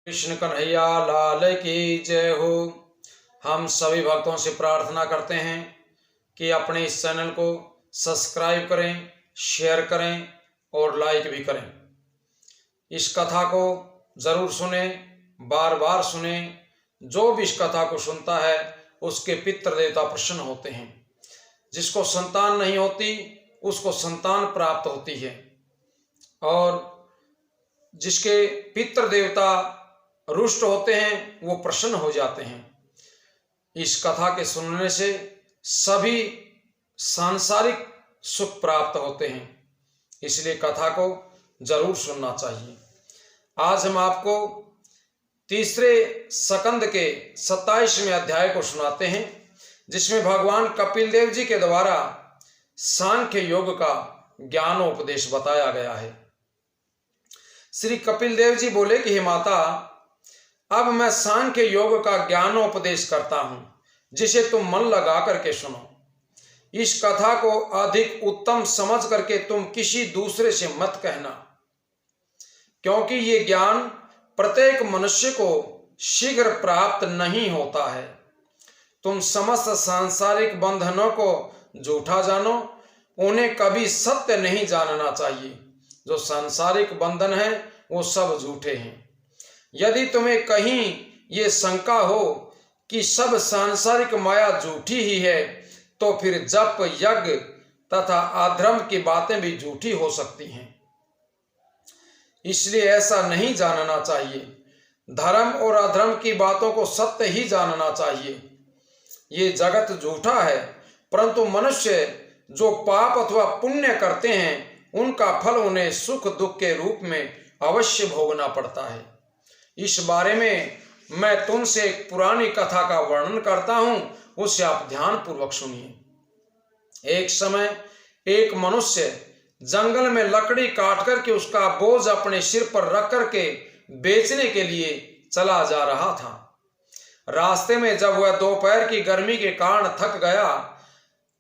कृष्ण कन्हैया लाल की जय हो। हम सभी भक्तों से प्रार्थना करते हैं कि अपने इस चैनल को सब्सक्राइब करें, शेयर करें और लाइक भी करें। इस कथा को जरूर सुने, बार बार सुने। जो भी इस कथा को सुनता है उसके पितृ देवता प्रसन्न होते हैं। जिसको संतान नहीं होती उसको संतान प्राप्त होती है और जिसके पितृ देवता रुष्ट होते हैं वो प्रसन्न हो जाते हैं। इस कथा के सुनने से सभी सांसारिक सुख प्राप्त होते हैं, इसलिए कथा को जरूर सुनना चाहिए। आज हम आपको तीसरे स्कंद के 27वें अध्याय को सुनाते हैं, जिसमें भगवान कपिल देव जी के द्वारा सांख्य योग का ज्ञानोपदेश बताया गया है। श्री कपिल देव जी बोले कि हे माता, अब मैं सांख्य योग का ज्ञानोपदेश करता हूं, जिसे तुम मन लगा करके सुनो। इस कथा को अधिक उत्तम समझ करके तुम किसी दूसरे से मत कहना, क्योंकि ये ज्ञान प्रत्येक मनुष्य को शीघ्र प्राप्त नहीं होता है। तुम समस्त सांसारिक बंधनों को झूठा जानो, उन्हें कभी सत्य नहीं जानना चाहिए। जो सांसारिक बंधन है वो सब झूठे हैं। यदि तुम्हें कहीं ये शंका हो कि सब सांसारिक माया झूठी ही है, तो फिर जप, यज्ञ तथा अधर्म की बातें भी झूठी हो सकती हैं। इसलिए ऐसा नहीं जानना चाहिए। धर्म और अधर्म की बातों को सत्य ही जानना चाहिए। ये जगत झूठा है, परंतु मनुष्य जो पाप अथवा पुण्य करते हैं उनका फल उन्हें सुख दुख के रूप में अवश्य भोगना पड़ता है। इस बारे में मैं तुमसे एक पुरानी कथा का वर्णन करता हूं, उसे आप ध्यान पूर्वक सुनिए। एक समय एक मनुष्य जंगल में लकड़ी काट करके उसका बोझ अपने सिर पर रख करके बेचने के लिए चला जा रहा था। रास्ते में जब वह दोपहर की गर्मी के कारण थक गया,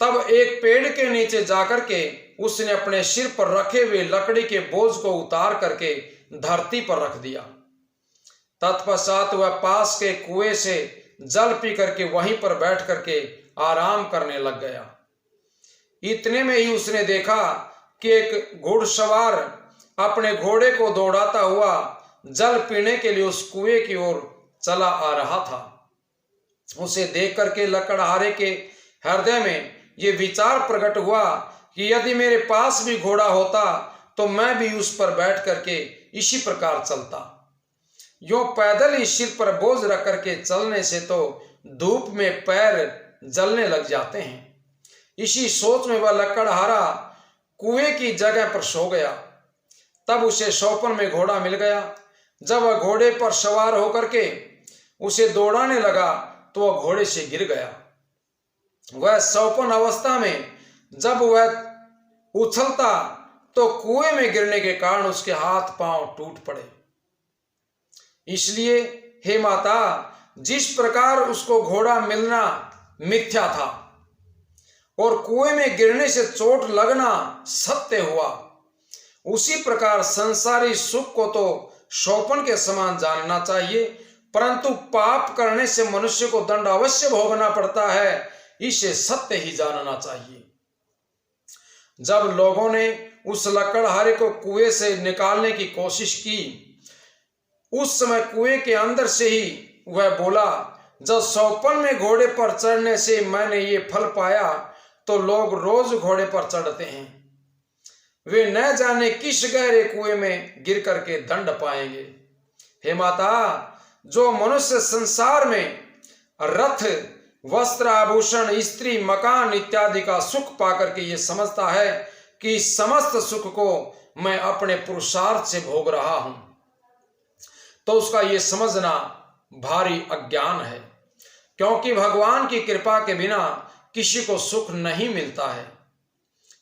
तब एक पेड़ के नीचे जाकर के उसने अपने सिर पर रखे हुए लकड़ी के बोझ को उतार करके धरती पर रख दिया। तत्पश्चात वह पास के कुएं से जल पी करके वहीं पर बैठ करके आराम करने लग गया। इतने में ही उसने देखा कि एक घुड़सवार अपने घोड़े को दौड़ाता हुआ जल पीने के लिए उस कुएं की ओर चला आ रहा था। उसे देख करके लकड़हारे के हृदय में ये विचार प्रकट हुआ कि यदि मेरे पास भी घोड़ा होता तो मैं भी उस पर बैठ करके इसी प्रकार चलता। यूं पैदल ही सिर पर बोझ रख करके चलने से तो धूप में पैर जलने लग जाते हैं। इसी सोच में वह लकड़हारा कुएं की जगह पर सो गया। तब उसे सोपन में घोड़ा मिल गया। जब वह घोड़े पर सवार होकर के उसे दौड़ाने लगा तो वह घोड़े से गिर गया। वह सोपन अवस्था में जब वह उछलता तो कुएं में गिरने के कारण उसके हाथ पांव टूट पड़े। इसलिए हे माता, जिस प्रकार उसको घोड़ा मिलना मिथ्या था और कुएं में गिरने से चोट लगना सत्य हुआ, उसी प्रकार संसारी सुख को तो सोपन के समान जानना चाहिए, परंतु पाप करने से मनुष्य को दंड अवश्य भोगना पड़ता है, इसे सत्य ही जानना चाहिए। जब लोगों ने उस लकड़हारे को कुएं से निकालने की कोशिश की, उस समय कुएं के अंदर से ही वह बोला, जब सोपन में घोड़े पर चढ़ने से मैंने ये फल पाया तो लोग रोज घोड़े पर चढ़ते हैं। वे न जाने किस गहरे कुएं में गिर करके दंड पाएंगे। हे माता, जो मनुष्य संसार में रथ, वस्त्र, आभूषण, स्त्री, मकान इत्यादि का सुख पाकर के ये समझता है कि समस्त सुख को मैं अपने पुरुषार्थ से भोग रहा हूं, तो उसका ये समझना भारी अज्ञान है, क्योंकि भगवान की कृपा के बिना किसी को सुख नहीं मिलता है।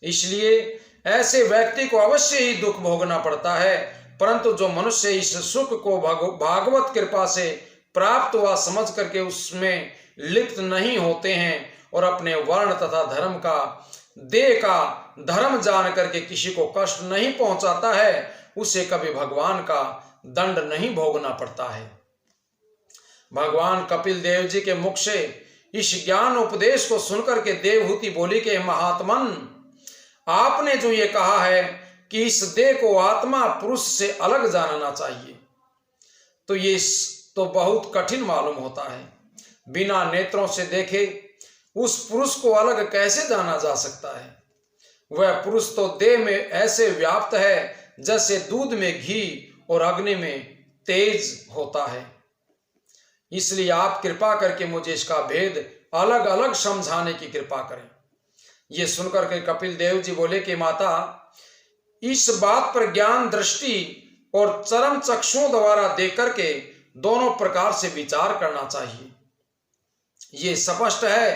इसलिए ऐसे व्यक्ति को अवश्य ही दुख भोगना पड़ता है, परंतु जो मनुष्य इस सुख को भागवत कृपा से प्राप्त हुआ समझ करके उसमें लिप्त नहीं होते हैं और अपने वर्ण तथा धर्म का, देह का धर्म जान करके किसी को कष्ट नहीं पहुंचाता है, उसे कभी भगवान का दंड नहीं भोगना पड़ता है। भगवान कपिल देव जी के मुख से इस ज्ञान उपदेश को सुनकर के देवहूति बोली कि महात्मन, आपने जो ये कहा है कि इस देह को आत्मा पुरुष से अलग जानना चाहिए, तो ये तो बहुत कठिन मालूम होता है। बिना नेत्रों से देखे उस पुरुष को अलग कैसे जाना जा सकता है? वह पुरुष तो देह में ऐसे व्याप्त है जैसे दूध में घी और अग्नि में तेज होता है। इसलिए आप कृपा करके मुझे इसका भेद अलग अलग समझाने की कृपा करें। ये सुनकर के कपिल देव जी बोले कि माता, इस बात पर ज्ञान दृष्टि और चरम चक्षुओं द्वारा देख करके दोनों प्रकार से विचार करना चाहिए। ये स्पष्ट है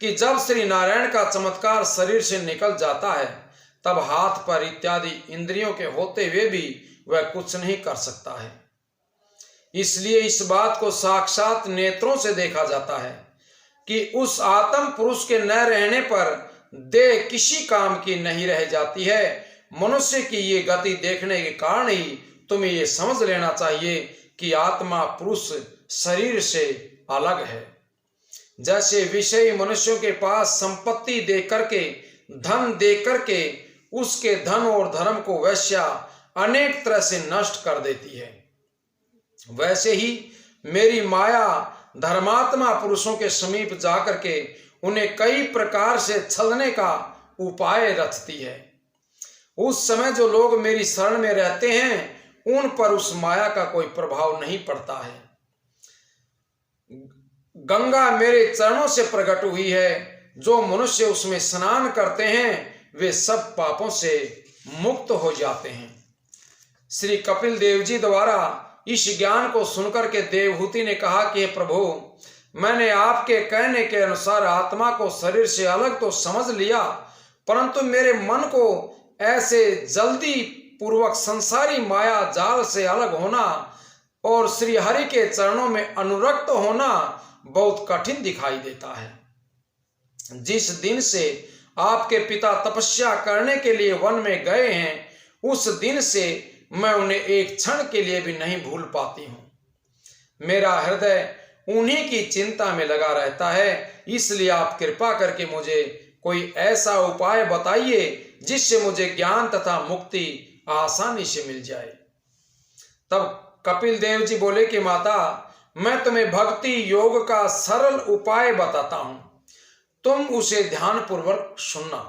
कि जब श्री नारायण का चमत्कार शरीर से निकल जाता है तब हाथ पर इत्यादि इंद्रियों के होते हुए भी वह कुछ नहीं कर सकता है। इसलिए इस बात को साक्षात नेत्रों से देखा जाता है कि उस आत्म पुरुष के न रहने पर देह किसी काम की नहीं रह जाती है। मनुष्य की ये गति देखने के कारण ही तुम्हें ये समझ लेना चाहिए कि आत्मा पुरुष शरीर से अलग है। जैसे विषयी मनुष्यों के पास संपत्ति दे करके, धन दे करके उसके धन और धर्म को वैश्या अनेक तरह से नष्ट कर देती है, वैसे ही मेरी माया धर्मात्मा पुरुषों के समीप जाकर के उन्हें कई प्रकार से छलने का उपाय रचती है। उस समय जो लोग मेरी शरण में रहते हैं उन पर उस माया का कोई प्रभाव नहीं पड़ता है। गंगा मेरे चरणों से प्रकट हुई है, जो मनुष्य उसमें स्नान करते हैं वे सब पापों से मुक्त हो जाते हैं। श्री कपिल देव जी द्वारा इस ज्ञान को सुनकर के देवहूति ने कहा कि प्रभु, मैंने आपके कहने के अनुसार आत्मा को शरीर से अलग तो समझ लिया, परंतु मेरे मन को ऐसे जल्दी पूर्वक संसारी माया जाल से अलग होना और श्री हरि के चरणों में अनुरक्त होना बहुत कठिन दिखाई देता है। जिस दिन से आपके पिता तपस्या करने के लिए वन में गए हैं, उस दिन से मैं उन्हें एक क्षण के लिए भी नहीं भूल पाती हूं। मेरा हृदय उन्हीं की चिंता में लगा रहता है। इसलिए आप कृपा करके मुझे कोई ऐसा उपाय बताइए जिससे मुझे ज्ञान तथा मुक्ति आसानी से मिल जाए। तब कपिल देव जी बोले कि माता, मैं तुम्हें भक्ति योग का सरल उपाय बताता हूं, तुम उसे ध्यान पूर्वक सुनना।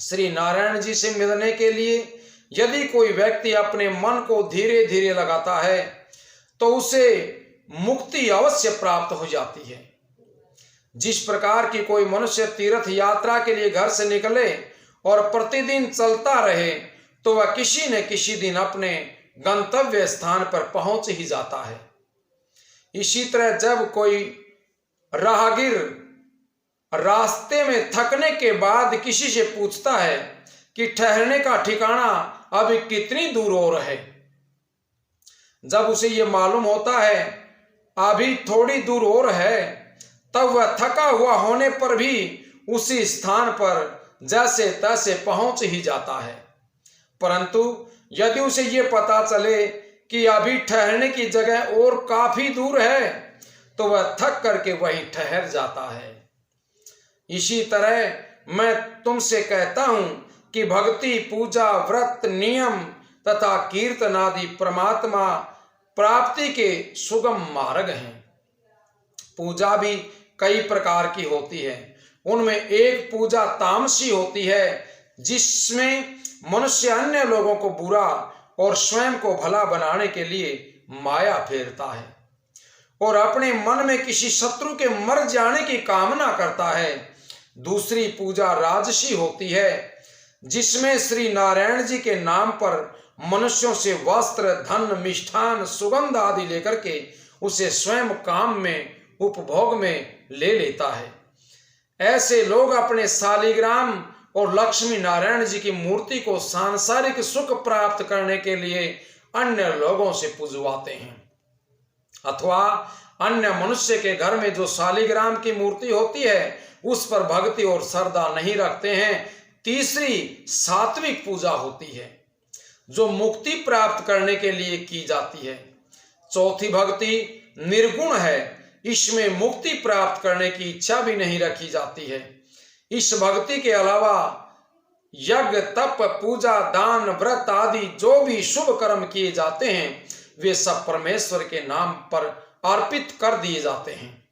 श्री नारायण जी से मिलने के लिए यदि कोई व्यक्ति अपने मन को धीरे धीरे लगाता है तो उसे मुक्ति अवश्य प्राप्त हो जाती है। जिस प्रकार की कोई मनुष्य तीर्थ यात्रा के लिए घर से निकले और प्रतिदिन चलता रहे तो वह किसी न किसी दिन अपने गंतव्य स्थान पर पहुंच ही जाता है। इसी तरह जब कोई राहगीर रास्ते में थकने के बाद किसी से पूछता है कि ठहरने का ठिकाना अभी कितनी दूर और है, जब उसे ये मालूम होता है अभी थोड़ी दूर और है, तब वह थका हुआ होने पर भी उसी स्थान पर जैसे तैसे पहुंच ही जाता है। परंतु यदि उसे ये पता चले कि अभी ठहरने की जगह और काफी दूर है तो वह थक करके वहीं ठहर जाता है। इसी तरह मैं तुमसे कहता हूं कि भक्ति, पूजा, व्रत, नियम तथा कीर्तन आदि परमात्मा प्राप्ति के सुगम मार्ग हैं। पूजा भी कई प्रकार की होती है। उनमें एक पूजा तामसी होती है जिसमें मनुष्य अन्य लोगों को बुरा और स्वयं को भला बनाने के लिए माया फेरता है और अपने मन में किसी शत्रु के मर जाने की कामना करता है। दूसरी पूजा राजसी होती है जिसमें श्री नारायण जी के नाम पर मनुष्यों से वस्त्र, धन, मिष्ठान, सुगंध आदि लेकर के उसे स्वयं काम में, उपभोग में ले लेता है। ऐसे लोग अपने शालिग्राम और लक्ष्मी नारायण जी की मूर्ति को सांसारिक सुख प्राप्त करने के लिए अन्य लोगों से पूजवाते हैं, अथवा अन्य मनुष्य के घर में जो शालिग्राम की मूर्ति होती है उस पर भक्ति और श्रद्धा नहीं रखते हैं। तीसरी सात्विक पूजा होती है जो मुक्ति प्राप्त करने के लिए की जाती है। चौथी भक्ति निर्गुण है, इसमें मुक्ति प्राप्त करने की इच्छा भी नहीं रखी जाती है। इस भक्ति के अलावा यज्ञ, तप, पूजा, दान, व्रत आदि जो भी शुभ कर्म किए जाते हैं वे सब परमेश्वर के नाम पर अर्पित कर दिए जाते हैं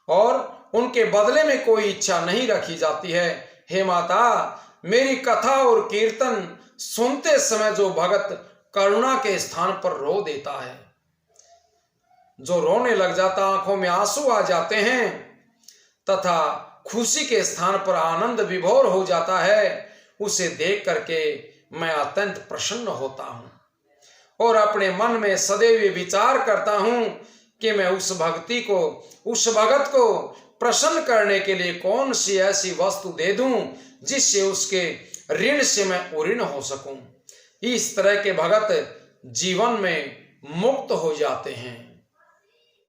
और उनके बदले में कोई इच्छा नहीं रखी जाती है। हे माता, मेरी कथा और कीर्तन सुनते समय जो भगत करुणा के स्थान पर रो देता है, जो रोने लग जाता, आंखों में आंसू आ जाते हैं तथा खुशी के स्थान पर आनंद विभोर हो जाता है, उसे देख करके मैं अत्यंत प्रसन्न होता हूं और अपने मन में सदैव विचार करता हूं कि मैं उस भगत को प्रसन्न करने के लिए कौन सी ऐसी वस्तु दे दूं जिससे उसके ऋण से मैं उऋण हो सकूं। इस तरह के भगत जीवन में मुक्त हो जाते हैं।